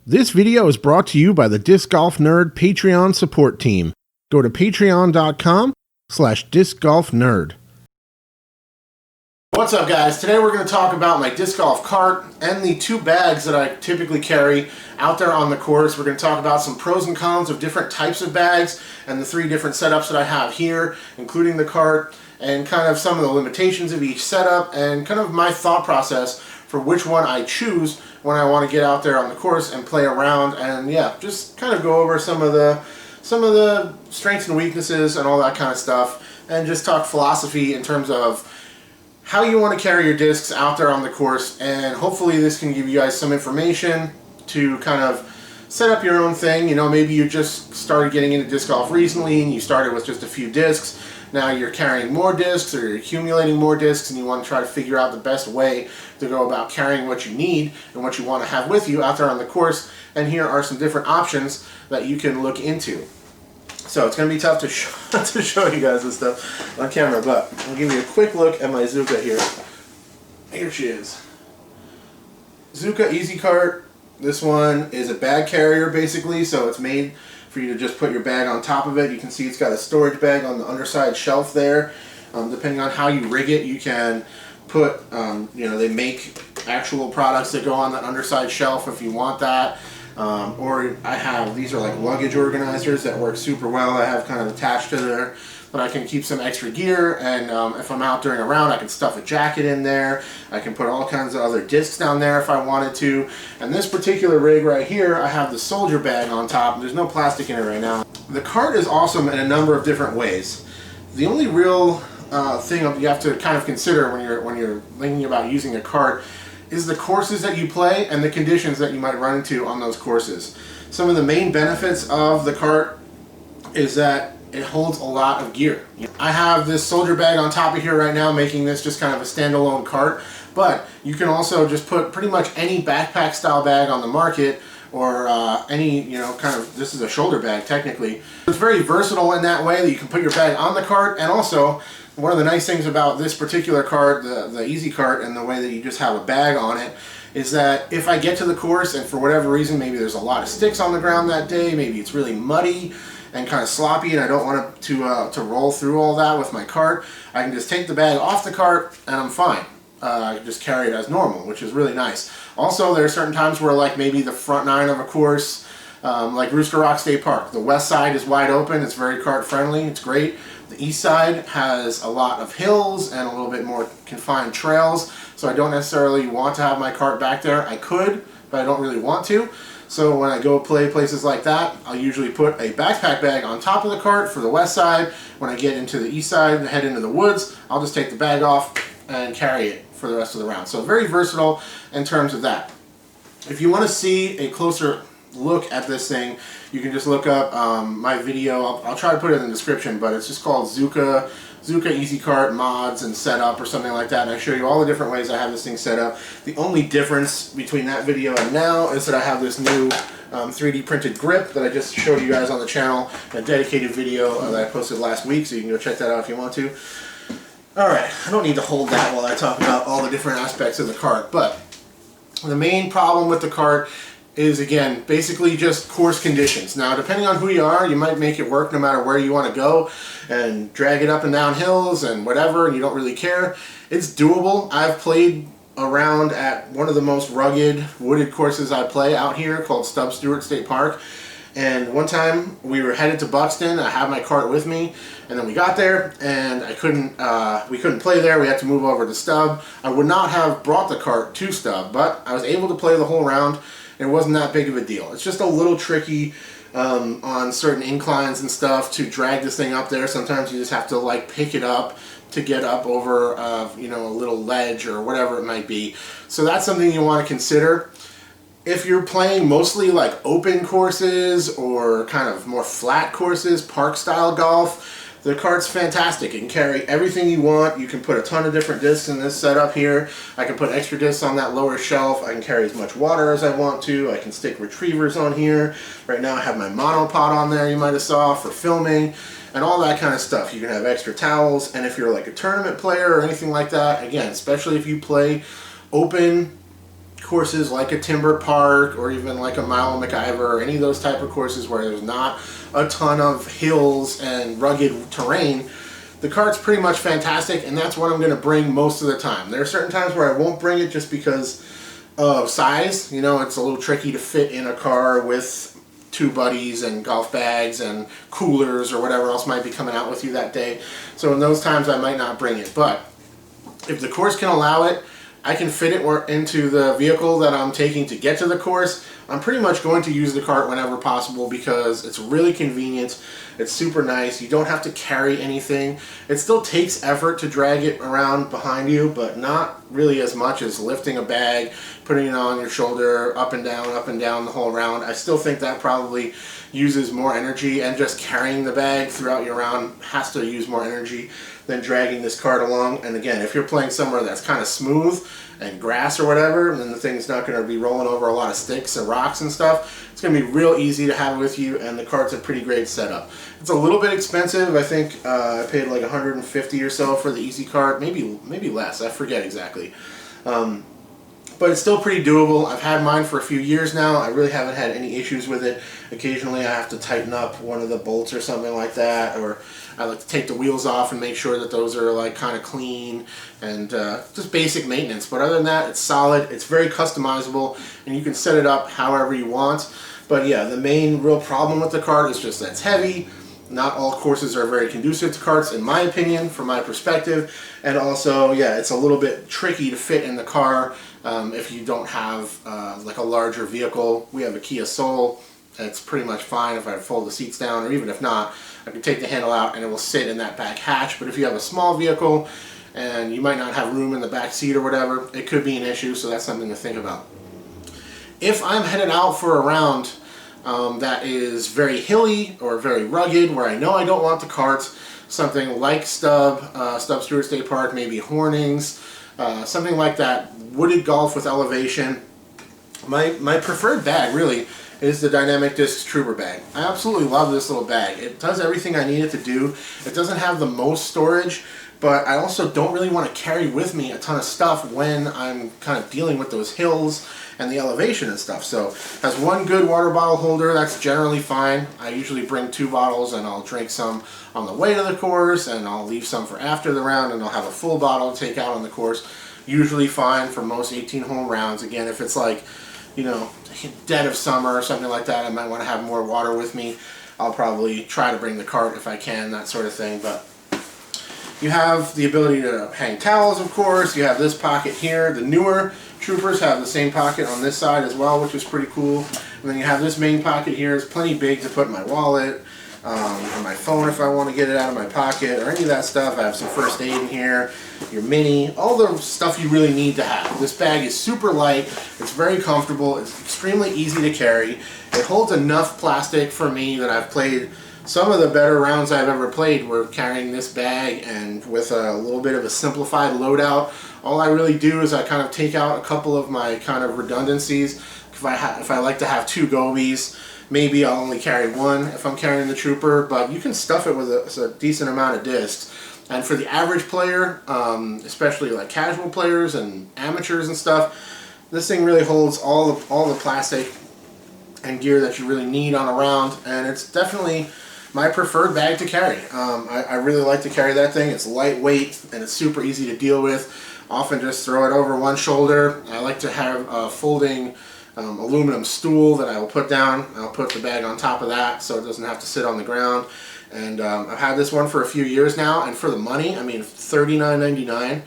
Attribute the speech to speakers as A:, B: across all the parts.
A: This video is brought to you by the Disc Golf Nerd Patreon support team. Go to patreon.com/discgolfnerd. What's up, guys? Today we're going to talk about my disc golf cart and the two bags that I typically carry out there on the course. We're going to talk about some pros and cons of different types of bags and the three different setups that I have here, including the cart, and kind of some of the limitations of each setup and kind of my thought process for which one I choose when I want to get out there on the course and play around, and yeah, just kind of go over some of the strengths and weaknesses and all that kind of stuff, and just talk philosophy in terms of how you want to carry your discs out there on the course. And hopefully this can give you guys some information to kind of set up your own thing. You know, maybe you just started getting into disc golf recently and you started with just a few discs. Now you're carrying more discs, or you're accumulating more discs, and you want to try to figure out the best way to go about carrying what you need and what you want to have with you out there on the course. And here are some different options that you can look into. So it's going to be tough to show you guys this stuff on camera, but I'll give you a quick look at my Zuca here. Here she is. Zuca Easy Cart. This one is a bag carrier basically, so it's made for you to just put your bag on top of it. You can see it's got a storage bag on the underside shelf there. Depending on how you rig it, you can put, you know, they make actual products that go on that underside shelf if you want that. Or I have, these are like luggage organizers that work super well. I have kind of attached to there, but I can keep some extra gear, and if I'm out during a round, I can stuff a jacket in there. I can put all kinds of other discs down there if I wanted to. And this particular rig right here, I have the soldier bag on top. There's no plastic in it right now. The cart is awesome in a number of different ways. The only real thing you have to kind of consider when you're thinking about using a cart is the courses that you play and the conditions that you might run into on those courses. Some of the main benefits of the cart is that it holds a lot of gear. I have this soldier bag on top of here right now, making this just kind of a standalone cart, but you can also just put pretty much any backpack style bag on the market, or any, you know, kind of, this is a shoulder bag technically. It's very versatile in that way that you can put your bag on the cart. And also, one of the nice things about this particular cart, the Easy Cart, and the way that you just have a bag on it, is that if I get to the course and for whatever reason, maybe there's a lot of sticks on the ground that day, maybe it's really muddy and kind of sloppy, and I don't want to roll through all that with my cart, I can just take the bag off the cart and I'm fine. I can just carry it as normal, which is really nice. Also, there are certain times where, like maybe the front nine of a course, like Rooster Rock State Park, the west side is wide open, it's very cart friendly, it's great. The east side has a lot of hills and a little bit more confined trails, so I don't necessarily want to have my cart back there. I could, but I don't really want to. So when I go play places like that, I'll usually put a backpack bag on top of the cart for the west side. When I get into the east side and head into the woods, I'll just take the bag off and carry it for the rest of the round. So very versatile in terms of that. If you want to see a closer look at this thing, you can just look up my video. I'll try to put it in the description, but it's just called Zuca Easy Cart Mods and Setup or something like that, and I show you all the different ways I have this thing set up. The only difference between that video and now is that I have this new 3D printed grip that I just showed you guys on the channel, a dedicated video that I posted last week, so you can go check that out if you want to. Alright, I don't need to hold that while I talk about all the different aspects of the cart, but the main problem with the cart is, again, basically just course conditions. Now, depending on who you are, you might make it work no matter where you want to go and drag it up and down hills and whatever, and you don't really care. It's doable. I've played around at one of the most rugged wooded courses I play out here called Stub Stewart State Park. And one time we were headed to Buxton. I had my cart with me, and then we got there and we couldn't play there. We had to move over to Stub. I would not have brought the cart to Stub, but I was able to play the whole round. It wasn't that big of a deal. It's just a little tricky on certain inclines and stuff to drag this thing up there. Sometimes you just have to like pick it up to get up over you know, a little ledge or whatever it might be. So that's something you want to consider. If you're playing mostly like open courses or kind of more flat courses, park style golf, the cart's fantastic. It can carry everything you want. You can put a ton of different discs in this setup here. I can put extra discs on that lower shelf. I can carry as much water as I want to. I can stick retrievers on here. Right now I have my monopod on there, you might have saw, for filming and all that kind of stuff. You can have extra towels, and if you're like a tournament player or anything like that, again, especially if you play open courses like a Timber Park or even like a Mile of MacIver or any of those type of courses where there's not a ton of hills and rugged terrain, the cart's pretty much fantastic, and that's what I'm going to bring most of the time. There are certain times where I won't bring it just because of size. You know, it's a little tricky to fit in a car with two buddies and golf bags and coolers or whatever else might be coming out with you that day. So in those times I might not bring it. But if the course can allow it, I can fit it into the vehicle that I'm taking to get to the course. I'm pretty much going to use the cart whenever possible because it's really convenient. It's super nice. You don't have to carry anything. It still takes effort to drag it around behind you, but not really as much as lifting a bag, putting it on your shoulder, up and down the whole round. I still think that probably uses more energy, and just carrying the bag throughout your round has to use more energy than dragging this cart along. And again, if you're playing somewhere that's kind of smooth and grass or whatever, then the thing's not going to be rolling over a lot of sticks and rocks and stuff. It's going to be real easy to have with you, and the cart's a pretty great setup. It's a little bit expensive. I think I paid like $150 or so for the Easy Cart, maybe less. I forget exactly. But it's still pretty doable. I've had mine for a few years now. I really haven't had any issues with it. Occasionally I have to tighten up one of the bolts or something like that, or I like to take the wheels off and make sure that those are like kind of clean, and just basic maintenance. But other than that, it's solid. It's very customizable, and you can set it up however you want. But yeah, the main real problem with the cart is just that it's heavy. Not all courses are very conducive to carts, in my opinion, from my perspective. And also, yeah, it's a little bit tricky to fit in the car if you don't have like a larger vehicle. We have a Kia Soul. It's pretty much fine if I fold the seats down, or even if not, I can take the handle out and it will sit in that back hatch. But if you have a small vehicle and you might not have room in the back seat or whatever, it could be an issue, so that's something to think about. If I'm headed out for a round that is very hilly or very rugged, where I know I don't want the carts, something like Stubb Stewart State Park, maybe Hornings, something like that, wooded golf with elevation, my preferred bag really is the Dynamic Discs Trooper bag. I absolutely love this little bag. It does everything I need it to do. It doesn't have the most storage, but I also don't really want to carry with me a ton of stuff when I'm kind of dealing with those hills and the elevation and stuff. So it has one good water bottle holder. That's generally fine. I usually bring 2 bottles, and I'll drink some on the way to the course, and I'll leave some for after the round, and I'll have a full bottle to take out on the course. Usually fine for most 18-hole rounds. Again, if it's like, you know, dead of summer or something like that, I might want to have more water with me. I'll probably try to bring the cart if I can, that sort of thing. But you have the ability to hang towels, of course. You have this pocket here. The newer Troopers have the same pocket on this side as well, which is pretty cool. And then you have this main pocket here. It's plenty big to put my wallet, or my phone if I want to get it out of my pocket, or any of that stuff. I have some first aid in here, your mini, all the stuff you really need to have. This bag is super light. It's very comfortable. It's extremely easy to carry. It holds enough plastic for me that I've played some of the better rounds I've ever played were carrying this bag, and with a little bit of a simplified loadout. All I really do is I kind of take out a couple of my kind of redundancies. If I like to have 2 gobies, maybe I'll only carry 1 if I'm carrying the Trooper, but you can stuff it with a decent amount of discs. And for the average player, especially like casual players and amateurs and stuff, this thing really holds all the plastic and gear that you really need on a round, and it's definitely my preferred bag to carry. I really like to carry that thing. It's lightweight and it's super easy to deal with. Often just throw it over one shoulder. I like to have a folding aluminum stool that I will put down. I'll put the bag on top of that so it doesn't have to sit on the ground. And I've had this one for a few years now, and for the money, I mean $39.99,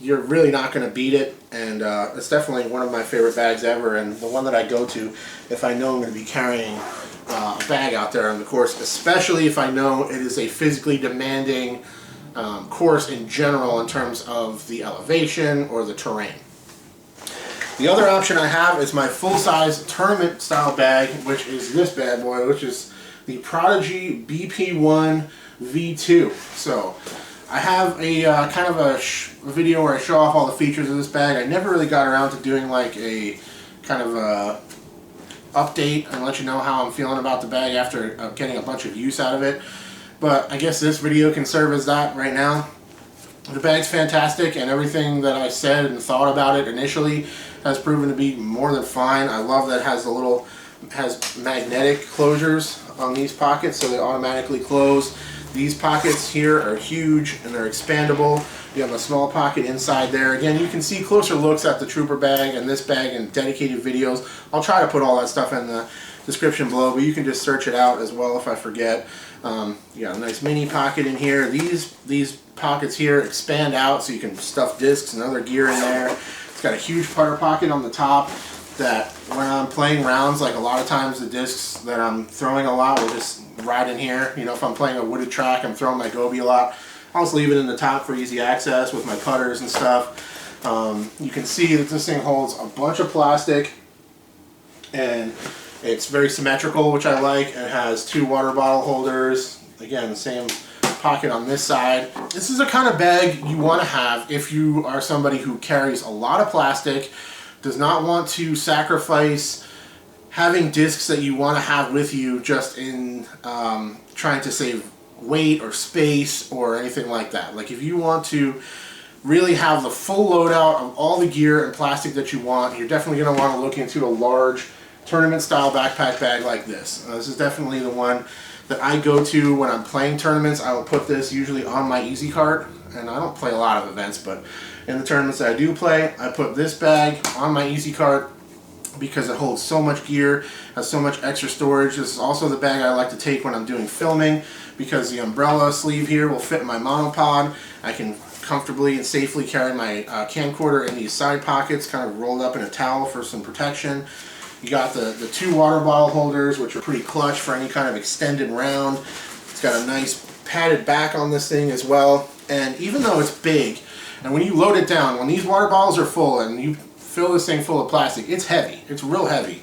A: you're really not going to beat it. And it's definitely one of my favorite bags ever, and the one that I go to if I know I'm going to be carrying a bag out there on the course, especially if I know it is a physically demanding course in general in terms of the elevation or the terrain. The other option I have is my full-size tournament style bag, which is this bad boy, which is the Prodigy BP1 V2. So I have a kind of a video where I show off all the features of this bag. I never really got around to doing like a kind of a update and let you know how I'm feeling about the bag after getting a bunch of use out of it. But I guess this video can serve as that right now. The bag's fantastic, and everything that I said and thought about it initially has proven to be more than fine. I love that it has magnetic closures on these pockets, so they automatically close. These pockets here are huge and they're expandable. You have a small pocket inside there. Again, you can see closer looks at the Trooper bag and this bag in dedicated videos. I'll try to put all that stuff in the description below, but you can just search it out as well if I forget. You got a nice mini pocket in here. These pockets here expand out so you can stuff discs and other gear in there. It's got a huge putter pocket on the top that when I'm playing rounds, like a lot of times the discs that I'm throwing a lot will just ride in here. You know, if I'm playing a wooded track, I'm throwing my Gobi a lot, I'll just leave it in the top for easy access with my putters and stuff. You can see that this thing holds a bunch of plastic and it's very symmetrical, which I like. It has 2 water bottle holders. Again, the same pocket on this side. This is the kind of bag you want to have if you are somebody who carries a lot of plastic, does not want to sacrifice having discs that you want to have with you just in trying to save weight or space or anything like that. Like if you want to really have the full loadout of all the gear and plastic that you want, you're definitely going to want to look into a large tournament style backpack bag like this. This is definitely the one that I go to when I'm playing tournaments. I will put this usually on my easy cart, and I don't play a lot of events, but in the tournaments that I do play, I put this bag on my easy cart because it holds so much gear, has so much extra storage. This is also the bag I like to take when I'm doing filming because the umbrella sleeve here will fit in my monopod. I can comfortably and safely carry my camcorder in these side pockets, kind of rolled up in a towel for some protection. You got the 2 water bottle holders, which are pretty clutch for any kind of extended round. It's got a nice padded back on this thing as well. And even though it's big, and when you load it down, when these water bottles are full and you fill this thing full of plastic, it's heavy. It's real heavy.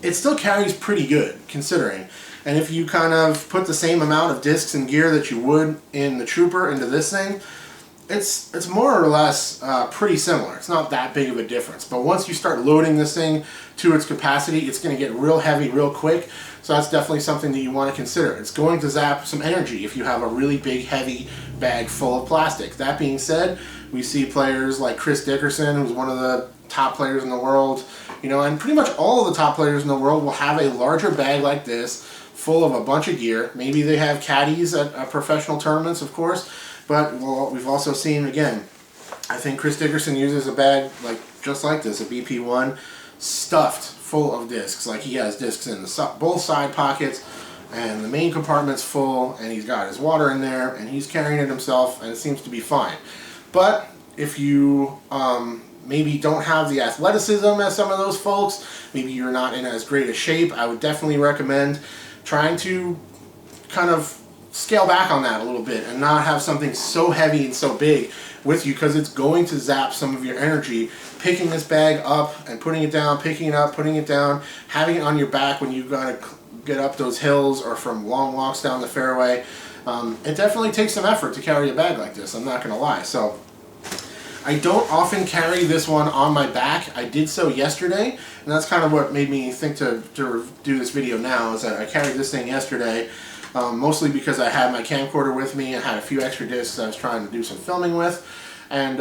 A: It still carries pretty good, considering. And if you kind of put the same amount of discs and gear that you would in the Trooper into this thing, it's more or less pretty similar. It's not that big of a difference. But once you start loading this thing to its capacity, it's going to get real heavy real quick. So that's definitely something that you want to consider. It's going to zap some energy if you have a really big, heavy bag full of plastic. That being said, we see players like Chris Dickerson, who's one of the top players in the world, you know, and pretty much all of the top players in the world will have a larger bag like this full of a bunch of gear. Maybe they have caddies at professional tournaments, of course, but we've also seen, again, I think Chris Dickerson uses a bag just like this, a BP1, stuffed full of discs. Like he has discs in both side pockets, and the main compartment's full, and he's got his water in there, and he's carrying it himself, and it seems to be fine. But if you maybe don't have the athleticism as some of those folks, maybe you're not in as great a shape, I would definitely recommend trying to kind of scale back on that a little bit and not have something so heavy and so big with you, because it's going to zap some of your energy picking this bag up and putting it down, picking it up, putting it down, having it on your back when you gotta get up those hills or from long walks down the fairway. It definitely takes some effort to carry a bag like this, I'm not gonna lie. So I don't often carry this one on my back. I did so yesterday, and that's kind of what made me think to do this video now, is that I carried this thing yesterday, mostly because I had my camcorder with me and had a few extra discs I was trying to do some filming with, and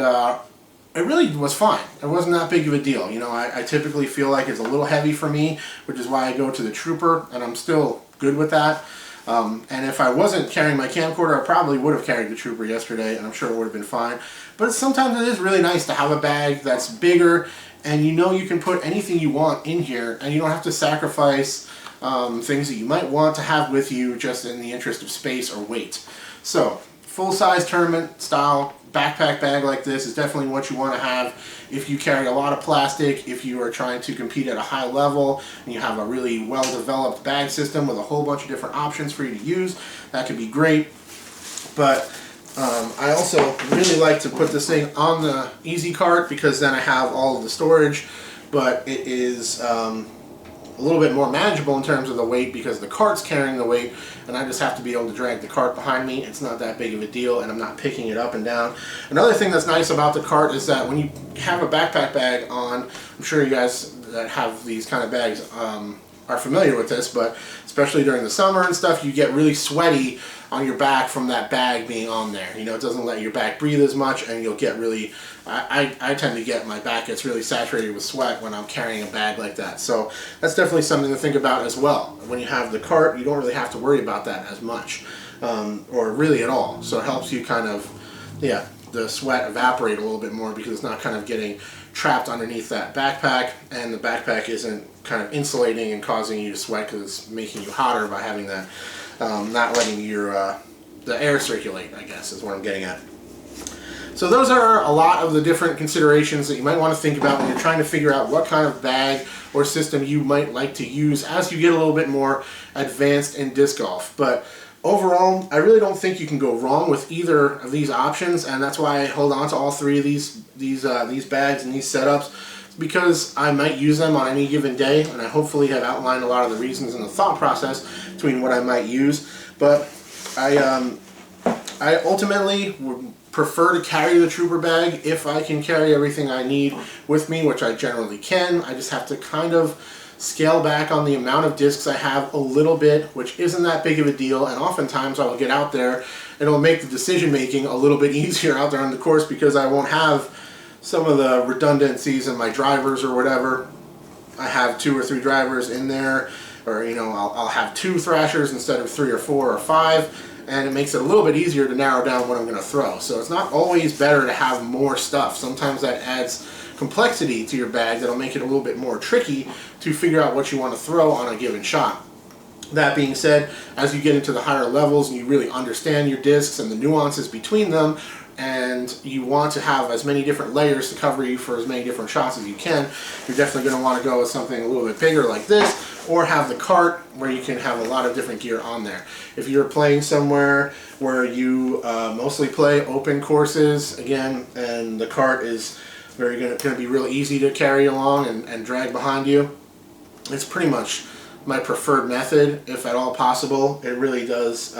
A: it really was fine. It wasn't that big of a deal. You know, I typically feel like it's a little heavy for me, which is why I go to the Trooper, and I'm still good with that. And if I wasn't carrying my camcorder, I probably would have carried the Trooper yesterday, and I'm sure it would have been fine. But sometimes it is really nice to have a bag that's bigger, and you know you can put anything you want in here, and you don't have to sacrifice things that you might want to have with you just in the interest of space or weight. So, full-size tournament style backpack bag like this is definitely what you want to have if you carry a lot of plastic, if you are trying to compete at a high level, and you have a really well-developed bag system with a whole bunch of different options for you to use. That could be great. But I also really like to put this thing on the easy cart, because then I have all of the storage, but it is a little bit more manageable in terms of the weight, because the cart's carrying the weight and I just have to be able to drag the cart behind me. It's not that big of a deal, and I'm not picking it up and down. Another thing that's nice about the cart is that when you have a backpack bag on, I'm sure you guys that have these kind of bags are are familiar with this, but especially during the summer and stuff, you get really sweaty on your back from that bag being on there. You know, it doesn't let your back breathe as much, and you'll get really, I tend to get, my back gets really saturated with sweat when I'm carrying a bag like that. So that's definitely something to think about as well. When you have the cart, you don't really have to worry about that as much, or really at all. So it helps you kind of, yeah, the sweat evaporate a little bit more because it's not kind of getting trapped underneath that backpack, and the backpack isn't kind of insulating and causing you to sweat because it's making you hotter by having that, not letting your the air circulate, I guess is what I'm getting at. So those are a lot of the different considerations that you might want to think about when you're trying to figure out what kind of bag or system you might like to use as you get a little bit more advanced in disc golf. But overall, I really don't think you can go wrong with either of these options, and that's why I hold on to all three of these bags and these setups, because I might use them on any given day, and I hopefully have outlined a lot of the reasons and the thought process between what I might use. But I ultimately would prefer to carry the Trooper bag if I can carry everything I need with me, which I generally can. I just have to kind of scale back on the amount of discs I have a little bit, which isn't that big of a deal, and oftentimes I will get out there and it'll make the decision making a little bit easier out there on the course because I won't have some of the redundancies in my drivers or whatever. I have 2 or 3 drivers in there, or you know, I'll have 2 thrashers instead of 3 or 4 or 5, and it makes it a little bit easier to narrow down what I'm going to throw. So it's not always better to have more stuff. Sometimes that adds complexity to your bag that'll make it a little bit more tricky to figure out what you want to throw on a given shot. That being said, as you get into the higher levels and you really understand your discs and the nuances between them, and you want to have as many different layers to cover you for as many different shots as you can, you're definitely going to want to go with something a little bit bigger like this, or have the cart where you can have a lot of different gear on there. If you're playing somewhere where you mostly play open courses, again, and the cart is going to be real easy to carry along and drag behind you, it's pretty much my preferred method, if at all possible. It really does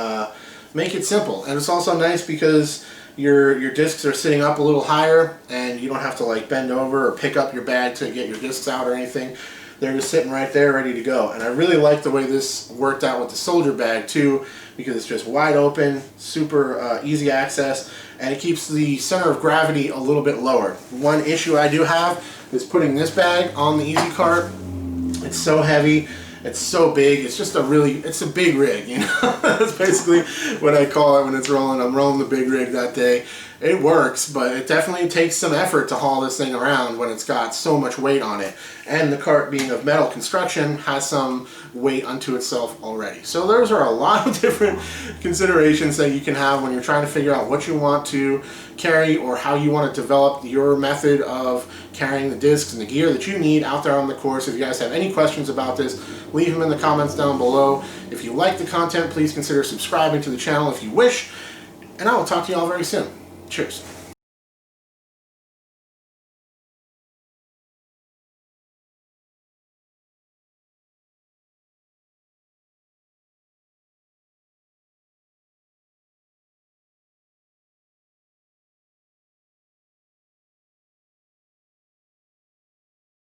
A: make it simple, and it's also nice because your discs are sitting up a little higher, and you don't have to like bend over or pick up your bag to get your discs out or anything. They're just sitting right there ready to go. And I really like the way this worked out with the soldier bag too, because it's just wide open, super easy access, and it keeps the center of gravity a little bit lower. One issue I do have is putting this bag on the Easy Cart. It's so heavy, it's so big, it's just it's a big rig, you know? That's basically what I call it when it's rolling. I'm rolling the big rig that day. It works, but it definitely takes some effort to haul this thing around when it's got so much weight on it. And the cart, being of metal construction, has some weight unto itself already. So those are a lot of different considerations that you can have when you're trying to figure out what you want to carry or how you want to develop your method of carrying the discs and the gear that you need out there on the course. If you guys have any questions about this, leave them in the comments down below. If you like the content, please consider subscribing to the channel if you wish, and I will talk to you all very soon. Cheers.